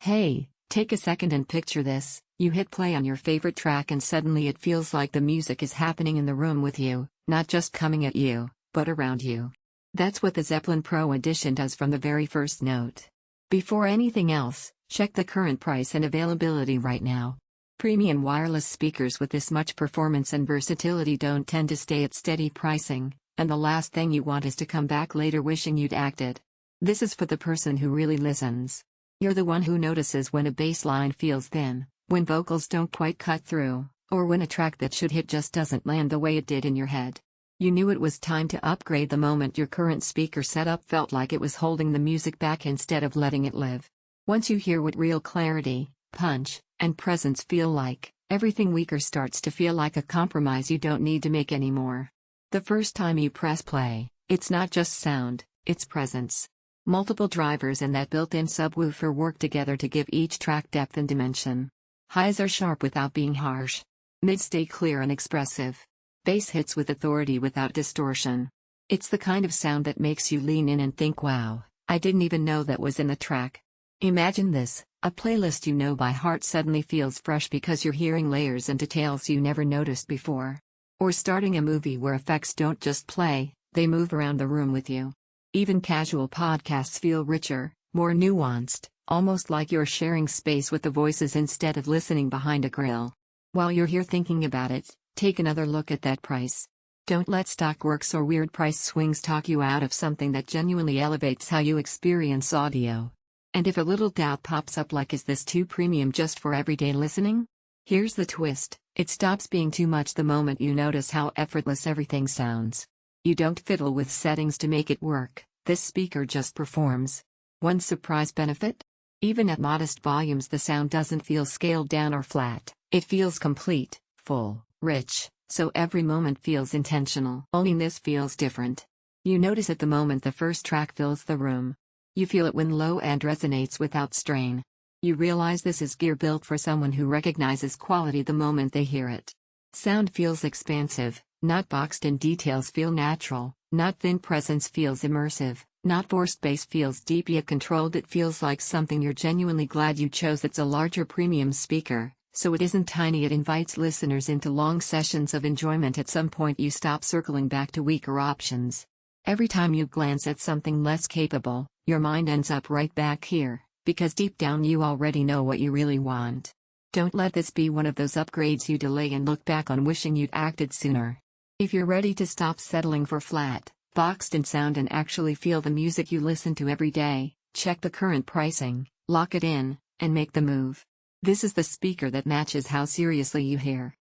Hey, take a second and picture this. You hit play on your favorite track and suddenly it feels like the music is happening in the room with you, not just coming at you, but around you. That's what the Zeppelin Pro Edition does from the very first note. Before anything else, check the current price and availability right now. Premium wireless speakers with this much performance and versatility don't tend to stay at steady pricing, and the last thing you want is to come back later wishing you'd acted. This is for the person who really listens. You're the one who notices when a bass line feels thin, when vocals don't quite cut through, or when a track that should hit just doesn't land the way it did in your head. You knew it was time to upgrade the moment your current speaker setup felt like it was holding the music back instead of letting it live. Once you hear what real clarity, punch, and presence feel like, everything weaker starts to feel like a compromise you don't need to make anymore. The first time you press play, it's not just sound, it's presence. Multiple drivers and that built-in subwoofer work together to give each track depth and dimension. Highs are sharp without being harsh. Mids stay clear and expressive. Bass hits with authority without distortion. It's the kind of sound that makes you lean in and think, wow, I didn't even know that was in the track. Imagine this, a playlist you know by heart suddenly feels fresh because you're hearing layers and details you never noticed before. Or starting a movie where effects don't just play, they move around the room with you. Even casual podcasts feel richer, more nuanced, almost like you're sharing space with the voices instead of listening behind a grill. While you're here thinking about it, take another look at that price. Don't let stock works or weird price swings talk you out of something that genuinely elevates how you experience audio. And if a little doubt pops up like, is this too premium just for everyday listening? Here's the twist, it stops being too much the moment you notice how effortless everything sounds. You don't fiddle with settings to make it work, this speaker just performs. One surprise benefit? Even at modest volumes the sound doesn't feel scaled down or flat, it feels complete, full, rich, so every moment feels intentional. Only this feels different. You notice it the moment the first track fills the room. You feel it when low end resonates without strain. You realize this is gear built for someone who recognizes quality the moment they hear it. Sound feels expansive, not boxed in. Details feel natural, not thin. Presence feels immersive, not forced. Bass feels deep yet controlled. It feels like something you're genuinely glad you chose. It's a larger premium speaker, so it isn't tiny. It invites listeners into long sessions of enjoyment. At some point you stop circling back to weaker options. Every time you glance at something less capable, your mind ends up right back here, because deep down you already know what you really want. Don't let this be one of those upgrades you delay and look back on wishing you'd acted sooner. If you're ready to stop settling for flat, boxed-in sound and actually feel the music you listen to every day, check the current pricing, lock it in, and make the move. This is the speaker that matches how seriously you hear.